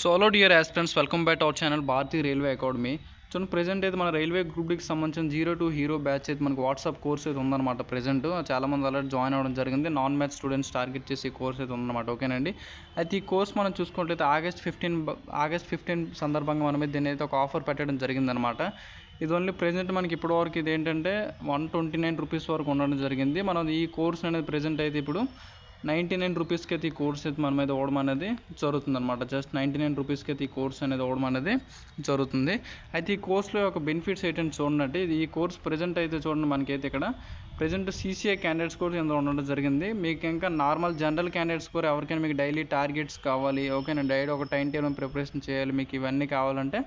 So hello dear aspirants, welcome back to our channel Bharatiya railway academy. చూడండి, present అయితే మన railway group డికి సంబంధించిన 0 to hero batch అయితే మనకు వాట్సాప్ కోర్స్ అయితే ఉందన్నమాట. ప్రెజెంట్ చాలామంది ఆల్రెడీ జాయిన్ అవ్వడం జరిగింది. నాన్ మ్యాథ్స్ స్టూడెంట్స్ టార్గెట్ చేసి కోర్స్ అయితే ఉందన్నమాట. ఓకేనండి. అయితే ఈ కోర్స్ మనం చూసుకున్నట్లయితే ఆగస్ట్ 15 సందర్భంగా మనం దీన్ని అయితే ఒక ఆఫర్ పెట్టడం జరిగిందనమాట. ఇది ఓన్లీ ప్రెజెంట్ మనకి ఇప్పటివరకు ఇది ఏంటంటే 129 రూపీస్ వరకు ఉండడం జరిగింది. మనం ఈ కోర్స్ అనేది ప్రెజెంట్ అయితే ఇప్పుడు 99 రూపీస్కి అయితే ఈ కోర్స్ అయితే మన మీద ఇవ్వడం అనేది జరుగుతుంది అనమాట. జస్ట్ 99 రూపీస్కి అయితే ఈ కోర్స్ అనేది ఇవ్వడం అనేది జరుగుతుంది. అయితే ఈ కోర్స్లో ఒక బెనిఫిట్స్ ఏంటంటే చూడండి, ఈ కోర్స్ ప్రజెంట్ అయితే చూడండి మనకైతే ఇక్కడ ప్రజెంట్ CCA క్యాండిడేట్స్ కూడా ఇందులో ఉండడం జరిగింది. మీకు ఇంకా నార్మల్ జనరల్ క్యాండిడేట్స్ కూడా ఎవరికైనా మీకు డైలీ టార్గెట్స్ కావాలి, ఓకేనా, డైలీ ఒక టైం టేబుల్ ప్రిపరేషన్ చేయాలి, మీకు ఇవన్నీ కావాలంటే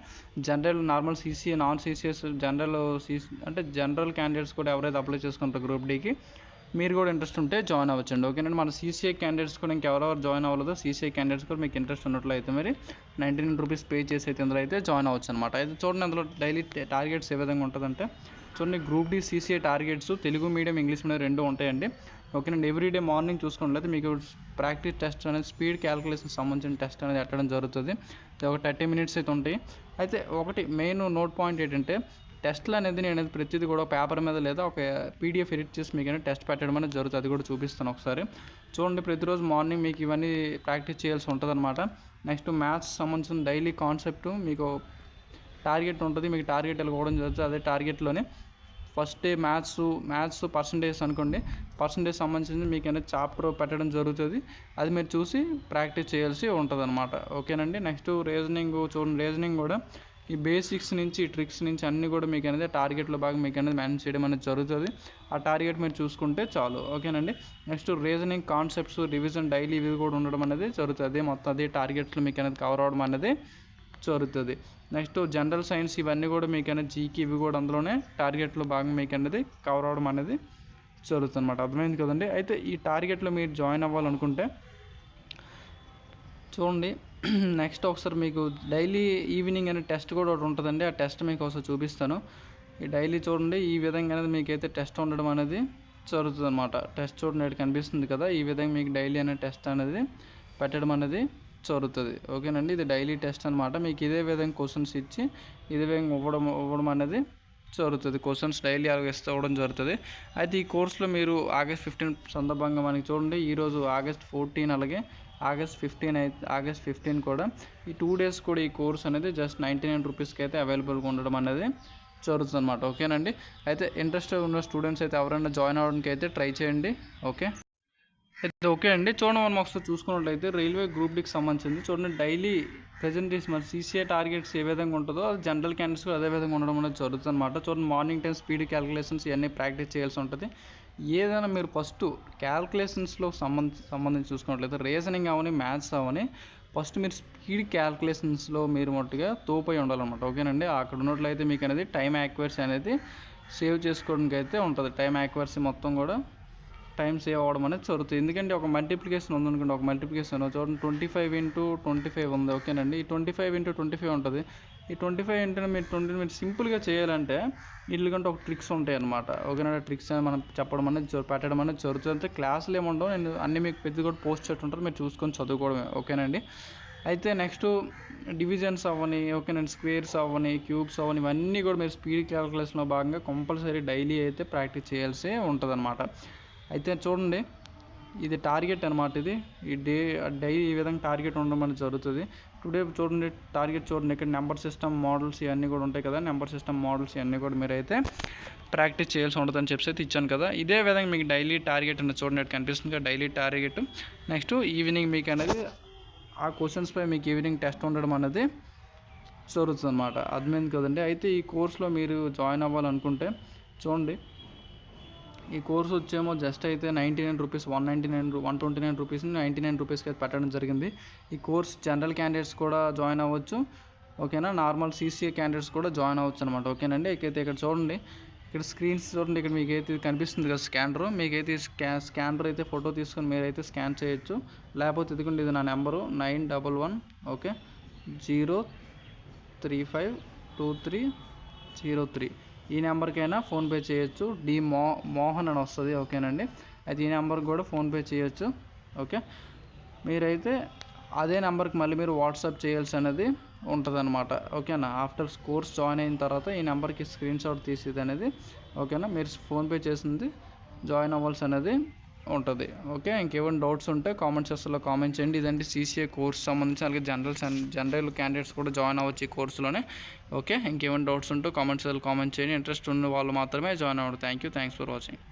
general normal CCA non CCS general candidates కూడా ఎవరైతే అప్లై చేసుకుంటారో గ్రూప్ డీకి మీరు కూడా ఇంట్రెస్ట్ ఉంటే జాయిన్ అవ్వచ్చండి. ఓకేనండి. మన CCA క్యాండిడేట్స్ కూడా ఇంకెవరెవరు జాయిన్ అవ్వలేదో CCA క్యాండిడేట్స్ కూడా మీకు ఇంట్రెస్ట్ ఉన్నట్లయితే మరి 99 రూపీస్ పే చేసి అయితే ఇందులో అయితే జాయిన్ అవ్వచ్చు అనమాట. అయితే చూడండి, అందులో డైలీ టార్గెట్స్ ఏ విధంగా ఉంటుందంటే చూడండి, group D CCA targets Telugu medium English medium రెండు ఉంటాయండి. ఓకేనండి. ఎవ్రీడే మార్నింగ్ చూసుకున్నట్లయితే మీకు ప్రాక్టీస్ టెస్ట్ అనేది స్పీడ్ క్యాలిక్యులేషన్ సంబంధించిన టెస్ట్ అనేది పెట్టడం జరుగుతుంది. ఒక 30 minutes అయితే ఉంటాయి. అయితే ఒకటి మెయిన్ నోట్ పాయింట్ ఏంటంటే టెస్ట్లు అనేది నేను ప్రతిదీ కూడా పేపర్ మీద లేదా ఒక PDF ఎడిట్ చేసి మీకు అనేది టెస్ట్ పెట్టడం అనేది జరుగుతుంది. అది కూడా చూపిస్తాను ఒకసారి చూడండి. ప్రతిరోజు మార్నింగ్ మీకు ఇవన్నీ ప్రాక్టీస్ చేయాల్సి ఉంటుంది అనమాట. నెక్స్ట్ మ్యాథ్స్ సంబంధించిన డైలీ కాన్సెప్ట్ మీకు టార్గెట్ ఉంటుంది. మీకు టార్గెట్ ఇవ్వడం జరుగుతుంది. అదే టార్గెట్లోనే ఫస్ట్ డే మ్యాథ్స్ పర్సంటేజ్ అనుకోండి, పర్సంటేజ్ సంబంధించింది మీకు అనేది చాప్టర్ పెట్టడం జరుగుతుంది. అది మీరు చూసి ప్రాక్టీస్ చేయాల్సి ఉంటుంది అనమాట. ఓకేనండి. నెక్స్ట్ రీజనింగ్ చూడండి, రీజనింగ్ కూడా ఈ బేసిక్స్ నుంచి ట్రిక్స్ నుంచి అన్నీ కూడా మీకు అనేది టార్గెట్లో బాగా మీకు అనేది మెన్షన్ చేయడం అనేది జరుగుతుంది. ఆ టార్గెట్ మీరు చూసుకుంటే చాలు. ఓకేనండి. Next reasoning concepts revision daily ఇవి కూడా ఉండడం అనేది జరుగుతుంది. మొత్తం అదే టార్గెట్లు మీకు అనేది కవర్ అవ్వడం అనేది జరుగుతుంది. నెక్స్ట్ జనరల్ సైన్స్ ఇవన్నీ కూడా మీకు అనేది జీకి ఇవి కూడా అందులోనే టార్గెట్లో భాగంగా మీకు అనేది కవర్ అవ్వడం అనేది జరుగుతుంది అనమాట. అర్థమైంది కదండి. అయితే ఈ టార్గెట్లో మీరు జాయిన్ అవ్వాలనుకుంటే చూడండి, నెక్స్ట్ ఒకసారి మీకు డైలీ ఈవినింగ్ అనే టెస్ట్ కూడా ఒకటి ఉంటుందండి. ఆ టెస్ట్ మీకు ఒకసారి చూపిస్తాను. ఈ డైలీ చూడండి, ఈ విధంగా అనేది మీకైతే టెస్ట్ ఉండడం అనేది జరుగుతుంది అనమాట. టెస్ట్ చూడండి, ఇక్కడ కనిపిస్తుంది కదా, ఈ విధంగా మీకు డైలీ అనే టెస్ట్ అనేది పెట్టడం అనేది జరుగుతుంది. ఓకేనండి. ఇది డైలీ టెస్ట్ అనమాట. మీకు ఇదే విధంగా క్వశ్చన్స్ ఇచ్చి ఇదే విధంగా ఇవ్వడం అనేది జరుగుతుంది. క్వశ్చన్స్ డైలీ అలాగే ఇవ్వడం జరుగుతుంది. అయితే ఈ కోర్సులో మీరు ఆగస్ట్ 15 సందర్భంగా మనకి చూడండి, ఈరోజు ఆగస్ట్ 14 అలాగే ఆగస్ట్ 15 కూడా ఈ 2 days కూడా ఈ కోర్స్ అనేది జస్ట్ 99 రూపీస్కి అయితే అవైలబుల్గా ఉండడం అనేది జరుగుతుంది అనమాట. ఓకేనండి. అయితే ఇంట్రెస్ట్ ఉన్న స్టూడెంట్స్ అయితే ఎవరైనా జాయిన్ అవ్వడానికి అయితే ట్రై చేయండి. ఓకే అయితే ఓకే అండి. చూడండి, మనం ఒకసారి చూసుకున్నట్లయితే రైల్వే గ్రూప్ డికి సంబంధించింది చూడండి, డైలీ ప్రెజెంటేషన్ మన CCA టార్గెట్స్ ఏ విధంగా ఉంటుందో అది జనరల్ క్యాండిడేట్స్ అదే విధంగా ఉండడం అనేది జరుగుతుంది అనమాట. చూడండి, మార్నింగ్ టైం స్పీడ్ క్యాలిక్యులేషన్స్ ఇవన్నీ ప్రాక్టీస్ చేయాల్సి ఉంటుంది. ఏదైనా మీరు ఫస్ట్ క్యాలిక్యులేషన్స్లో సంబంధించి చూసుకున్నట్లయితే రీజనింగ్ అవని మ్యాథ్స్ అవని ఫస్ట్ మీరు స్పీడ్ క్యాలిక్యులేషన్స్లో మీరు మొట్టగా తోపై ఉండాలన్నమాట. ఓకేనండి. అక్కడ ఉన్నట్లయితే మీకు అనేది టైం యాక్యురసీ అనేది సేవ్ చేసుకోవడానికి అయితే ఉంటుంది. టైం యాక్యురసీ మొత్తం కూడా టైం సేవ్ అవ్వడం అనేది జరుగుతుంది. ఎందుకంటే ఒక మల్టిప్లికేషన్ ఉందనుకోండి, ఒక మల్టిప్లికేషన్ చూడండి 25 × 25 ఉంది. ఓకేనండి. ఈ 25 × 25 ఉంటుంది. ఈ 25 అంటే మీరు సింపుల్గా చేయాలంటే వీళ్ళకంటే ఒక ట్రిక్స్ ఉంటాయి అన్నమాట. ఓకేనండి. ట్రిక్స్ మనం చెప్పడం అనేది పెట్టడం అనేది జరుగుతుంది. అంటే క్లాసులు ఏముండవు, నేను అన్నీ మీకు పెద్ద కూడా పోస్ట్ చేస్తుంటారు, మీరు చూసుకొని చదువుకోవడమే. ఓకేనండి. అయితే నెక్స్ట్ డివిజన్స్ అవ్వని, ఓకేనండి, స్క్వేర్స్ అవ్వని, క్యూబ్స్ అవ్వని ఇవన్నీ కూడా మీరు స్పీడ్ క్యాలిక్యులేషన్లో భాగంగా కంపల్సరీ డైలీ అయితే ప్రాక్టీస్ చేయాల్సి ఉంటుంది అనమాట. అయితే చూడండి, ఇది టార్గెట్ అనమాట. ఇది ఈ డైలీ ఈ విధంగా టార్గెట్ ఉండడం అనేది జరుగుతుంది. టుడే చూడండి, టార్గెట్ చూడండి, ఇక్కడ నెంబర్ సిస్టమ్ మోడల్స్ ఇవన్నీ కూడా ఉంటాయి కదా, నెంబర్ సిస్టమ్ మోడల్స్ ఇవన్నీ కూడా మీరు అయితే ప్రాక్టీస్ చేయాల్సి ఉంటుంది అని చెప్పి అయితే ఇచ్చాను కదా. ఇదే విధంగా మీకు డైలీ టార్గెట్ అనేది చూడండి, ఇక్కడ కనిపిస్తుంది కదా డైలీ టార్గెట్. నెక్స్ట్ ఈవినింగ్ మీకు అనేది ఆ క్వశ్చన్స్పై మీకు ఈవినింగ్ టెస్ట్ ఉండడం అనేది జరుగుతుంది అనమాట. అర్థమైంది కదండి. అయితే ఈ కోర్సులో మీరు జాయిన్ అవ్వాలనుకుంటే చూడండి, ఈ కోర్స్ వచ్చేమో జస్ట్ అయితే 99 రూపీస్ 129 రూపీస్ 99 రూపీస్కి అయితే పెట్టడం జరిగింది. ఈ కోర్స్ జనరల్ క్యాండిడేట్స్ కూడా జాయిన్ అవ్వచ్చు. ఓకేనా. నార్మల్ CCA క్యాండిడేట్స్ కూడా జాయిన్ అవ్వచ్చు అనమాట. ఓకేనండి. అయితే ఇక్కడ చూడండి, ఇక్కడ స్క్రీన్స్ చూడండి, ఇక్కడ మీకైతే కనిపిస్తుంది కదా స్కానర్, మీకైతే స్కానర్ అయితే ఫోటో తీసుకొని మీరైతే స్కాన్ చేయొచ్చు. లేకపోతే ఇదిగోండి, ఇది నా నెంబరు 911 ఓకే 0352303 ఈ నెంబర్కైనా ఫోన్పే చేయొచ్చు. మోహన్ అని వస్తుంది. ఓకేనండి. అయితే ఈ నెంబర్కి కూడా ఫోన్పే చేయొచ్చు. ఓకే, మీరైతే అదే నెంబర్కి మళ్ళీ మీరు వాట్సాప్ చేయాల్సి అనేది ఉంటుంది అనమాట. ఓకేనా. ఆఫ్టర్ కోర్స్ జాయిన్ అయిన తర్వాత ఈ నెంబర్కి స్క్రీన్ షాట్ తీసేది అనేది ఓకేనా, మీరు ఫోన్పే చేసింది జాయిన్ అవ్వాల్సి అనేది ఉంటుంది. ఓకే, ఇంకేమైనా డౌట్స్ ఉంటే కామెంట్ సెక్షన్లో కామెంట్ చేయండి. ఇదంటే CCA కోర్స్ సంబంధించి అలాగే జనరల్ క్యాండిడేట్స్ కూడా జాయిన్ అవ్వచ్చు ఈ కోర్సులోనే. ఓకే, ఇంకేమైనా డౌట్స్ ఉంటే కామెంట్ సెక్షన్లో కామెంట్ చేయండి. ఇంట్రెస్ట్ ఉన్న వాళ్ళు మాత్రమే జాయిన్ అవ్వండి. Thanks for watching.